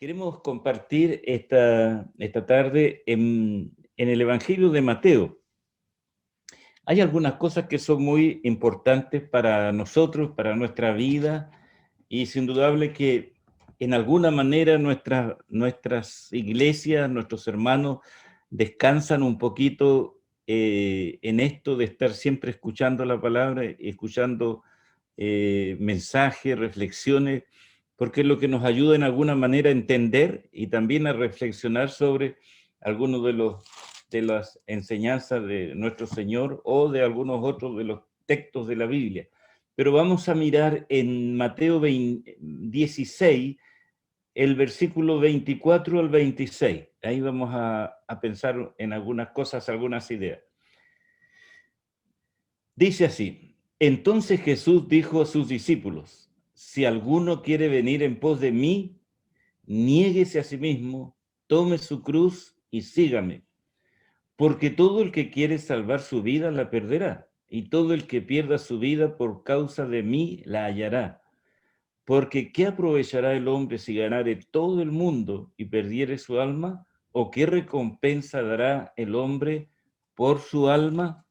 Queremos compartir esta tarde en el Evangelio de Mateo. Hay algunas cosas que son muy importantes para nosotros, para nuestra vida, y es indudable que en alguna manera nuestras iglesias, nuestros hermanos, descansan un poquito en esto de estar siempre escuchando la palabra, escuchando mensajes, reflexiones, porque es lo que nos ayuda en alguna manera a entender y también a reflexionar sobre algunos de las enseñanzas de nuestro Señor o de algunos otros de los textos de la Biblia. Pero vamos a mirar en Mateo 16, el versículo 24 al 26. Ahí vamos a pensar en algunas cosas, algunas ideas. Dice así: entonces Jesús dijo a sus discípulos: si alguno quiere venir en pos de mí, niéguese a sí mismo, tome su cruz y sígame. Porque todo el que quiere salvar su vida la perderá, y todo el que pierda su vida por causa de mí la hallará. Porque ¿qué aprovechará el hombre si ganare todo el mundo y perdiere su alma? ¿O qué recompensa dará el hombre por su alma?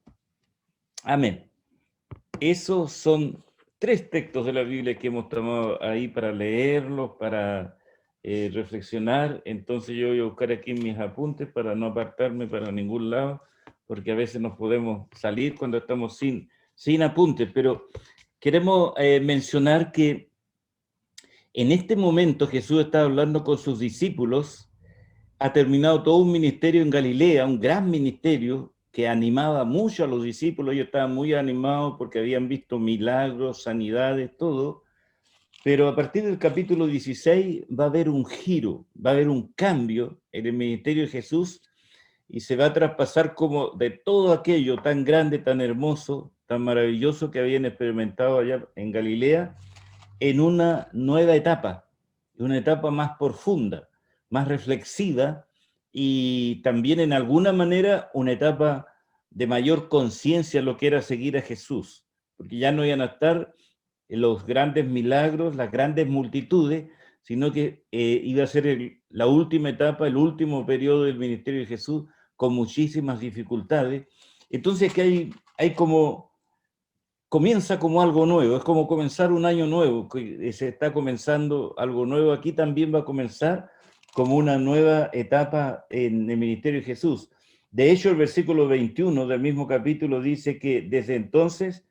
Amén. Esos son tres textos de la Biblia que hemos tomado ahí para leerlos, para reflexionar. Entonces yo voy a buscar aquí mis apuntes para no apartarme para ningún lado, porque a veces nos podemos salir cuando estamos sin apuntes. Pero queremos mencionar que en este momento Jesús está hablando con sus discípulos. Ha terminado todo un ministerio en Galilea, un gran ministerio que animaba mucho a los discípulos. Ellos estaban muy animados porque habían visto milagros, sanidades, todo. Pero a partir del capítulo 16 va a haber un giro, va a haber un cambio en el ministerio de Jesús y se va a traspasar como de todo aquello tan grande, tan hermoso, tan maravilloso que habían experimentado allá en Galilea en una etapa más profunda, más reflexiva y también en alguna manera una etapa de mayor conciencia de lo que era seguir a Jesús, porque ya no iban a estar los grandes milagros, las grandes multitudes, sino que iba a ser la última etapa, el último periodo del ministerio de Jesús con muchísimas dificultades. Entonces que hay como comienza como algo nuevo, es como comenzar un año nuevo, que se está comenzando algo nuevo. Aquí también va a comenzar como una nueva etapa en el ministerio de Jesús. De hecho, el versículo 21 del mismo capítulo dice que desde entonces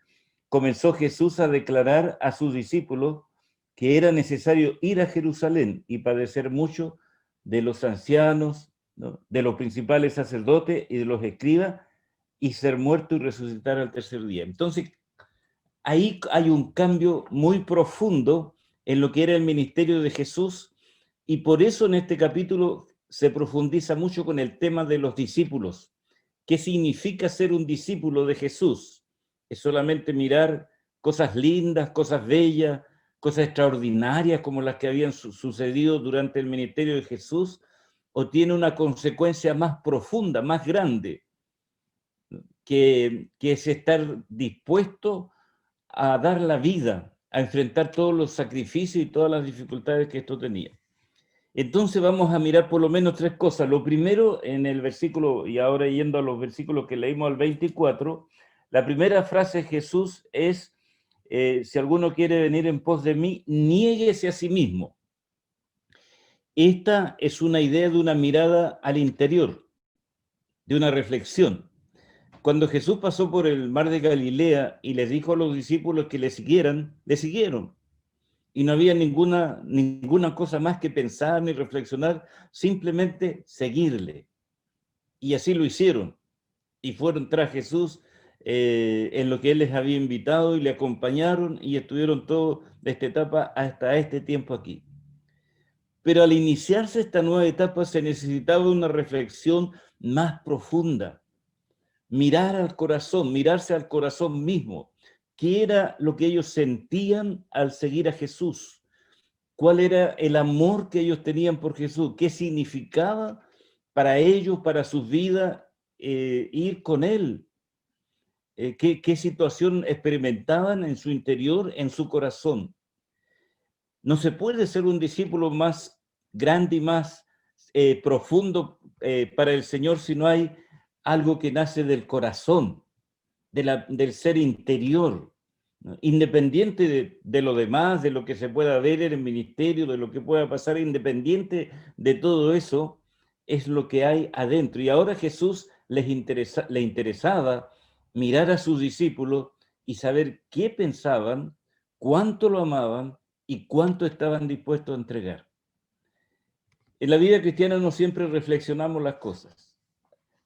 comenzó Jesús a declarar a sus discípulos que era necesario ir a Jerusalén y padecer mucho de los ancianos, ¿no?, de los principales sacerdotes y de los escribas, y ser muerto y resucitar al tercer día. Entonces, ahí hay un cambio muy profundo en lo que era el ministerio de Jesús, y por eso en este capítulo se profundiza mucho con el tema de los discípulos. ¿Qué significa ser un discípulo de Jesús? ¿Es solamente mirar cosas lindas, cosas bellas, cosas extraordinarias como las que habían sucedido durante el ministerio de Jesús? ¿O tiene una consecuencia más profunda, más grande, que es estar dispuesto a dar la vida, a enfrentar todos los sacrificios y todas las dificultades que esto tenía? Entonces vamos a mirar por lo menos tres cosas. Lo primero, en el versículo, y ahora yendo a los versículos que leímos al 24, la primera frase de Jesús es, si alguno quiere venir en pos de mí, niéguese a sí mismo. Esta es una idea de una mirada al interior, de una reflexión. Cuando Jesús pasó por el mar de Galilea y les dijo a los discípulos que le siguieran, le siguieron. Y no había ninguna cosa más que pensar ni reflexionar, simplemente seguirle. Y así lo hicieron. Y fueron tras Jesús en lo que Él les había invitado y le acompañaron y estuvieron toda esta etapa hasta este tiempo aquí. Pero al iniciarse esta nueva etapa se necesitaba una reflexión más profunda. Mirar al corazón, mirarse al corazón mismo. ¿Qué era lo que ellos sentían al seguir a Jesús? ¿Cuál era el amor que ellos tenían por Jesús? ¿Qué significaba para ellos, para sus vidas, ir con Él? ¿Qué situación experimentaban en su interior, en su corazón? No se puede ser un discípulo más grande y más profundo para el Señor si no hay algo que nace del corazón, del ser interior, ¿no? Independiente de lo demás, de lo que se pueda ver en el ministerio, de lo que pueda pasar, independiente de todo eso, es lo que hay adentro. Y ahora Jesús le interesaba mirar a sus discípulos y saber qué pensaban, cuánto lo amaban y cuánto estaban dispuestos a entregar. En la vida cristiana no siempre reflexionamos las cosas.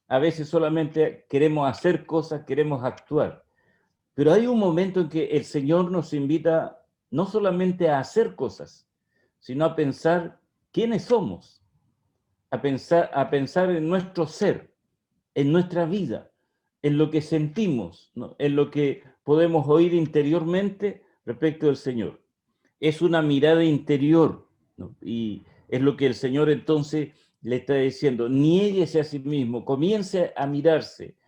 A veces solamente queremos hacer cosas, queremos actuar. Pero hay un momento en que el Señor nos invita no solamente a hacer cosas, sino a pensar quiénes somos, a pensar en nuestro ser, en nuestra vida, en lo que sentimos, ¿no? En lo que podemos oír interiormente respecto del Señor. Es una mirada interior, ¿no? Y es lo que el Señor entonces le está diciendo: niéguese a sí mismo, comience a mirarse,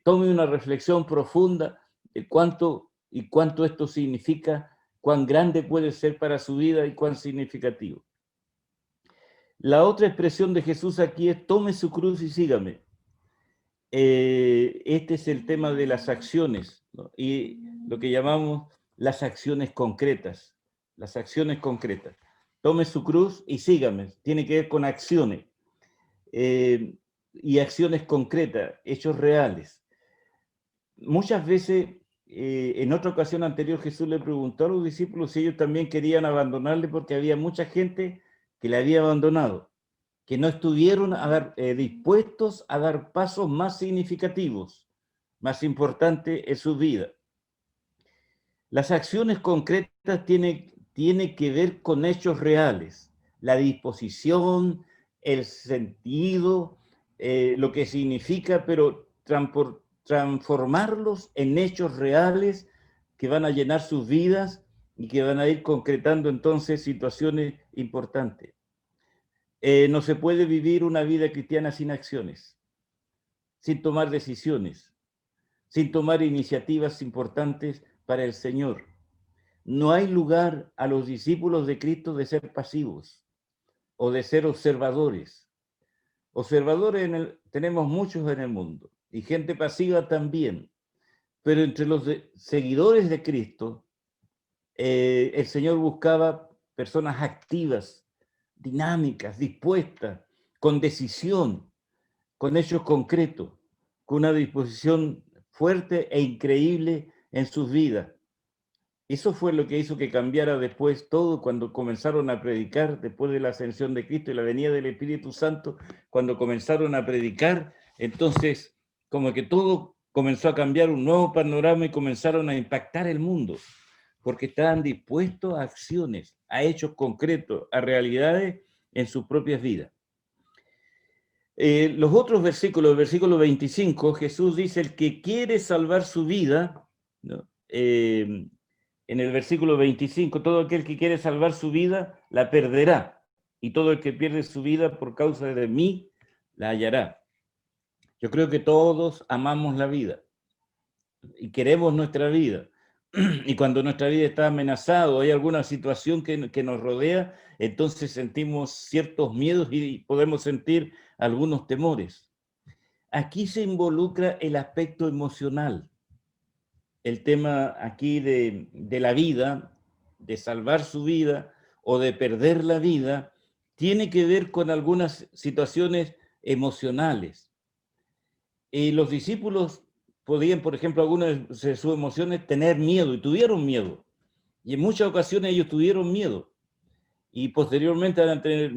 tome una reflexión profunda de cuánto esto significa, cuán grande puede ser para su vida y cuán significativo. La otra expresión de Jesús aquí es: tome su cruz y sígame. Este es el tema de las acciones, ¿no? Y lo que llamamos las acciones concretas. Las acciones concretas. Tome su cruz y sígame. Tiene que ver con acciones. Y acciones concretas, hechos reales. Muchas veces, en otra ocasión anterior, Jesús le preguntó a los discípulos si ellos también querían abandonarle, porque había mucha gente que le había abandonado, que no estuvieron dispuestos a dar pasos más significativos, más importantes en su vida. Las acciones concretas tienen que ver con hechos reales, la disposición, el sentido, lo que significa, pero transformarlos en hechos reales que van a llenar sus vidas y que van a ir concretando entonces situaciones importantes. No se puede vivir una vida cristiana sin acciones, sin tomar decisiones, sin tomar iniciativas importantes para el Señor. No hay lugar a los discípulos de Cristo de ser pasivos o de ser observadores. Observadores tenemos muchos en el mundo y gente pasiva también, pero entre los seguidores de Cristo, el Señor buscaba personas activas, dinámicas, dispuestas, con decisión, con hechos concretos, con una disposición fuerte e increíble en sus vidas. Eso fue lo que hizo que cambiara después todo cuando comenzaron a predicar, después de la ascensión de Cristo y la venida del Espíritu Santo, cuando comenzaron a predicar, entonces como que todo comenzó a cambiar, un nuevo panorama, y comenzaron a impactar el mundo, porque estaban dispuestos a acciones, a hechos concretos, a realidades en sus propias vidas. Los otros versículos, el versículo 25, Jesús dice: el que quiere salvar su vida, ¿no? En el versículo 25, todo aquel que quiere salvar su vida, la perderá. Y todo el que pierde su vida por causa de mí, la hallará. Yo creo que todos amamos la vida y queremos nuestra vida. Y cuando nuestra vida está amenazada o hay alguna situación que nos rodea, entonces sentimos ciertos miedos y podemos sentir algunos temores. Aquí se involucra el aspecto emocional. El tema aquí de la vida, de salvar su vida o de perder la vida, tiene que ver con algunas situaciones emocionales. Los discípulos podían, por ejemplo, algunas de sus emociones, tener miedo, y tuvieron miedo. Y en muchas ocasiones ellos tuvieron miedo. Y posteriormente van a tener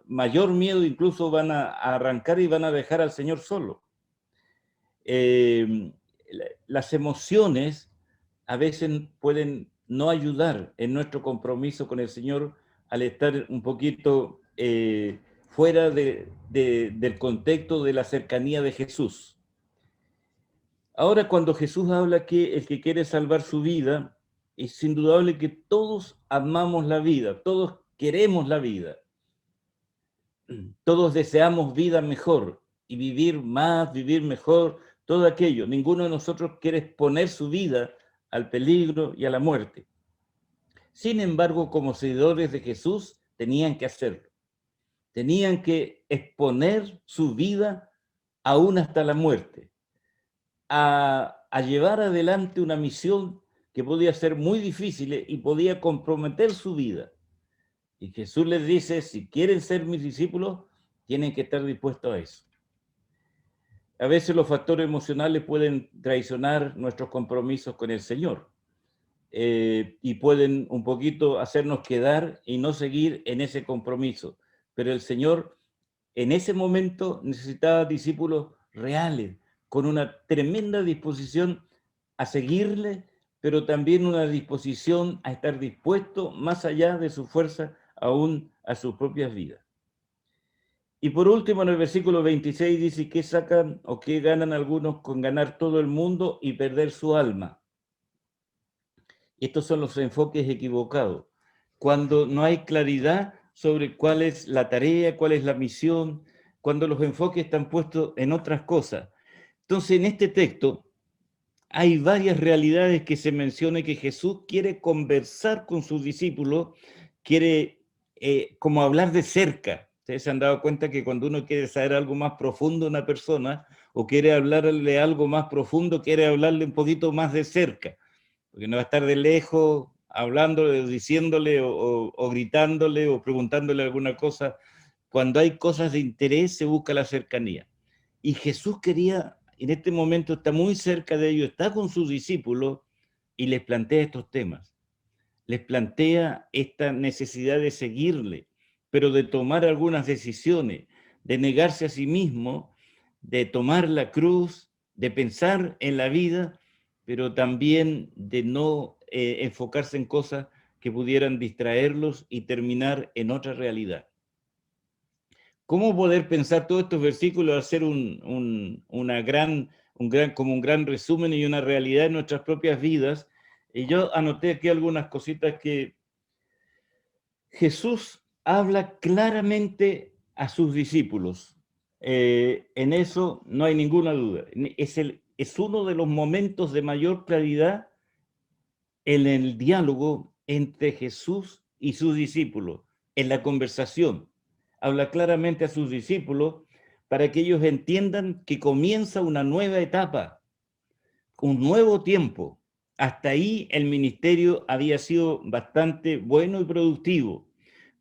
mayor miedo, incluso van a arrancar y van a dejar al Señor solo. Las emociones a veces pueden no ayudar en nuestro compromiso con el Señor al estar un poquito fuera del contexto de la cercanía de Jesús. Ahora, cuando Jesús habla que el que quiere salvar su vida, es indudable que todos amamos la vida, todos queremos la vida, todos deseamos vida mejor y vivir más, vivir mejor, todo aquello. Ninguno de nosotros quiere exponer su vida al peligro y a la muerte. Sin embargo, como seguidores de Jesús, tenían que hacerlo. Tenían que exponer su vida aún hasta la muerte, a llevar adelante una misión que podía ser muy difícil y podía comprometer su vida. Y Jesús les dice, si quieren ser mis discípulos, tienen que estar dispuestos a eso. A veces los factores emocionales pueden traicionar nuestros compromisos con el Señor, y pueden un poquito hacernos quedar y no seguir en ese compromiso. Pero el Señor en ese momento necesitaba discípulos reales, con una tremenda disposición a seguirle, pero también una disposición a estar dispuesto más allá de su fuerza, aún a sus propias vidas. Y por último, en el versículo 26 dice, ¿qué sacan o qué ganan algunos con ganar todo el mundo y perder su alma? Estos son los enfoques equivocados. Cuando no hay claridad sobre cuál es la tarea, cuál es la misión, cuando los enfoques están puestos en otras cosas. Entonces, en este texto hay varias realidades que se menciona que Jesús quiere conversar con sus discípulos, quiere como hablar de cerca. Ustedes se han dado cuenta que cuando uno quiere saber algo más profundo de una persona o quiere hablarle algo más profundo, quiere hablarle un poquito más de cerca, porque no va a estar de lejos hablándole, diciéndole o gritándole o preguntándole alguna cosa. Cuando hay cosas de interés se busca la cercanía. Y Jesús quería, en este momento está muy cerca de ellos, está con sus discípulos y les plantea estos temas. Les plantea esta necesidad de seguirle, pero de tomar algunas decisiones, de negarse a sí mismo, de tomar la cruz, de pensar en la vida, pero también de no enfocarse en cosas que pudieran distraerlos y terminar en otra realidad. ¿Cómo poder pensar todos estos versículos, hacer un gran resumen y una realidad en nuestras propias vidas? Y yo anoté aquí algunas cositas que Jesús habla claramente a sus discípulos. En eso no hay ninguna duda. Es uno de los momentos de mayor claridad en el diálogo entre Jesús y sus discípulos, en la conversación. Habla claramente a sus discípulos para que ellos entiendan que comienza una nueva etapa, un nuevo tiempo. Hasta ahí el ministerio había sido bastante bueno y productivo,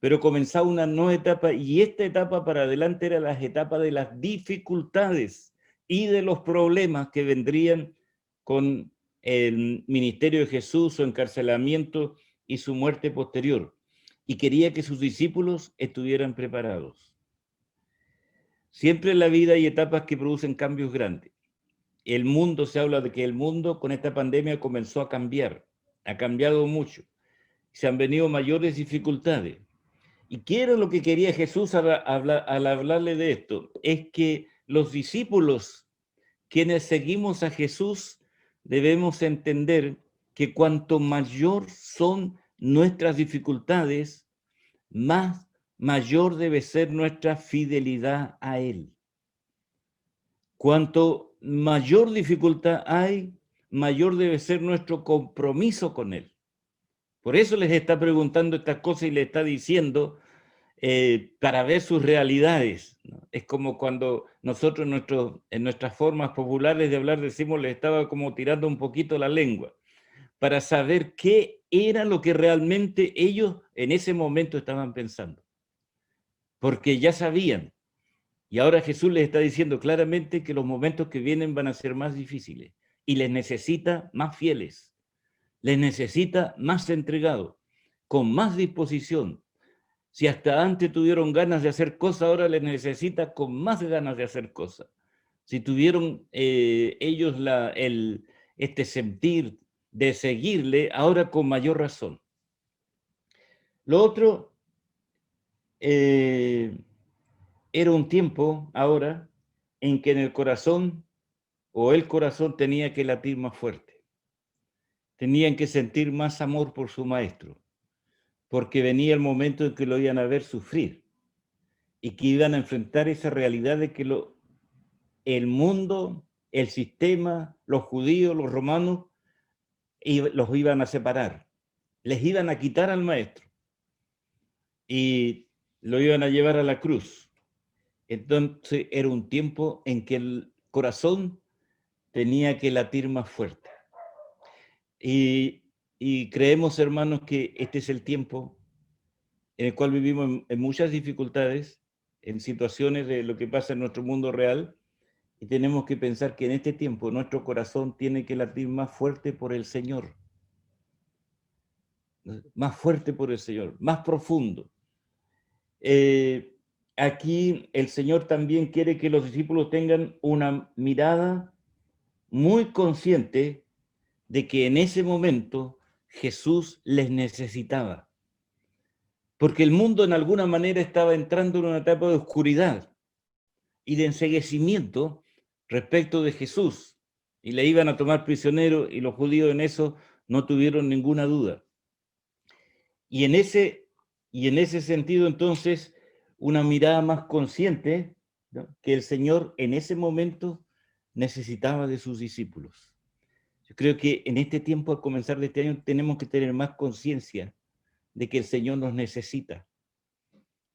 pero comenzaba una nueva etapa y esta etapa para adelante era las etapas de las dificultades y de los problemas que vendrían con el ministerio de Jesús, su encarcelamiento y su muerte posterior. Y quería que sus discípulos estuvieran preparados. Siempre en la vida hay etapas que producen cambios grandes. El mundo, se habla de que el mundo con esta pandemia comenzó a cambiar, ha cambiado mucho. Se han venido mayores dificultades. ¿Y qué era lo que quería Jesús al hablarle de esto? Es que los discípulos, quienes seguimos a Jesús, debemos entender que cuanto mayor son nuestras dificultades, mayor debe ser nuestra fidelidad a Él. Cuanto mayor dificultad hay, mayor debe ser nuestro compromiso con Él. Por eso les está preguntando estas cosas y les está diciendo para ver sus realidades, ¿no? Es como cuando nosotros en nuestras formas populares de hablar decimos, les estaba como tirando un poquito la lengua, para saber qué era lo que realmente ellos en ese momento estaban pensando. Porque ya sabían. Y ahora Jesús les está diciendo claramente que los momentos que vienen van a ser más difíciles y les necesita más fieles, les necesita más entregados, con más disposición. Si hasta antes tuvieron ganas de hacer cosas, ahora les necesita con más ganas de hacer cosas. Si tuvieron ellos este sentir de seguirle, ahora con mayor razón. Lo otro, era un tiempo ahora en que en el corazón o el corazón tenía que latir más fuerte. Tenían que sentir más amor por su maestro, porque venía el momento en que lo iban a ver sufrir y que iban a enfrentar esa realidad de que el mundo, el sistema, los judíos, los romanos, los iban a separar, les iban a quitar al maestro. Y lo iban a llevar a la cruz. Entonces era un tiempo en que el corazón tenía que latir más fuerte. Y creemos, hermanos, que este es el tiempo en el cual vivimos en muchas dificultades, en situaciones de lo que pasa en nuestro mundo real, y tenemos que pensar que en este tiempo nuestro corazón tiene que latir más fuerte por el Señor, más fuerte por el Señor, más profundo. Aquí el Señor también quiere que los discípulos tengan una mirada muy consciente de que en ese momento Jesús les necesitaba, porque el mundo en alguna manera estaba entrando en una etapa de oscuridad y de enceguecimiento respecto de Jesús, y le iban a tomar prisionero, y los judíos en eso no tuvieron ninguna duda. Y en ese sentido, entonces, una mirada más consciente, ¿no?, que el Señor en ese momento necesitaba de sus discípulos. Yo creo que en este tiempo, al comenzar de este año, tenemos que tener más conciencia de que el Señor nos necesita.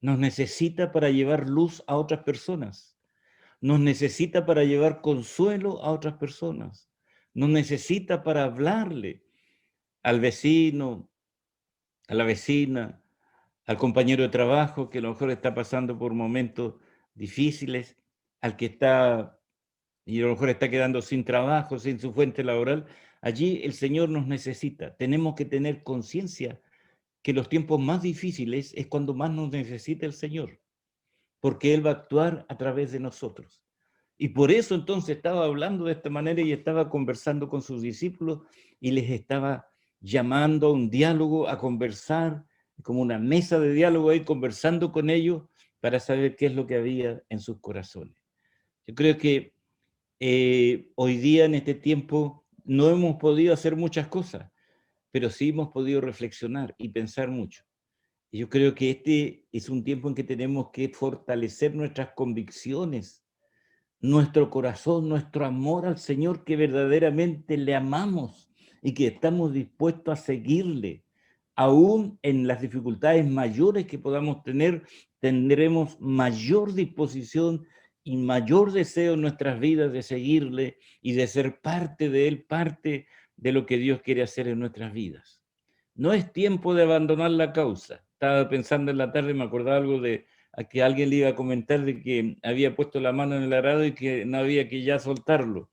Nos necesita para llevar luz a otras personas. Nos necesita para llevar consuelo a otras personas. Nos necesita para hablarle al vecino, a la vecina, al compañero de trabajo que a lo mejor está pasando por momentos difíciles, al que está y a lo mejor está quedando sin trabajo, sin su fuente laboral. Allí el Señor nos necesita. Tenemos que tener conciencia que los tiempos más difíciles es cuando más nos necesita el Señor, porque Él va a actuar a través de nosotros. Y por eso entonces estaba hablando de esta manera y estaba conversando con sus discípulos y les estaba llamando a un diálogo, a conversar, como una mesa de diálogo ahí, conversando con ellos para saber qué es lo que había en sus corazones. Yo creo que hoy día, en este tiempo, no hemos podido hacer muchas cosas, pero sí hemos podido reflexionar y pensar mucho. Y yo creo que este es un tiempo en que tenemos que fortalecer nuestras convicciones, nuestro corazón, nuestro amor al Señor, que verdaderamente le amamos y que estamos dispuestos a seguirle. Aún en las dificultades mayores que podamos tener, tendremos mayor disposición y mayor deseo en nuestras vidas de seguirle y de ser parte de Él, parte de lo que Dios quiere hacer en nuestras vidas. No es tiempo de abandonar la causa. Estaba pensando en la tarde, me acordaba algo de a que alguien le iba a comentar de que había puesto la mano en el arado y que no había que ya soltarlo.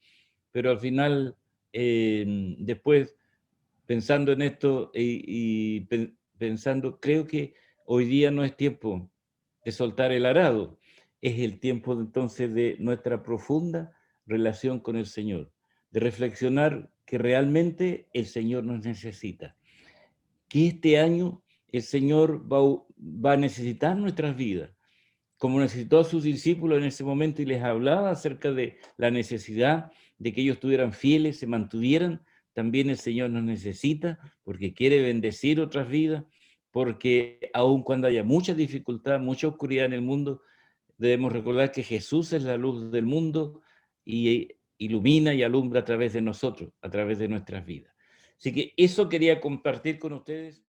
Pero al final, después, pensando en esto pensando, creo que hoy día no es tiempo de soltar el arado, es el tiempo entonces de nuestra profunda relación con el Señor, de reflexionar que realmente el Señor nos necesita, que este año el Señor va a necesitar nuestras vidas, como necesitó a sus discípulos en ese momento y les hablaba acerca de la necesidad de que ellos estuvieran fieles, se mantuvieran. También el Señor nos necesita porque quiere bendecir otras vidas, porque aun cuando haya mucha dificultad, mucha oscuridad en el mundo, debemos recordar que Jesús es la luz del mundo y ilumina y alumbra a través de nosotros, a través de nuestras vidas. Así que eso quería compartir con ustedes.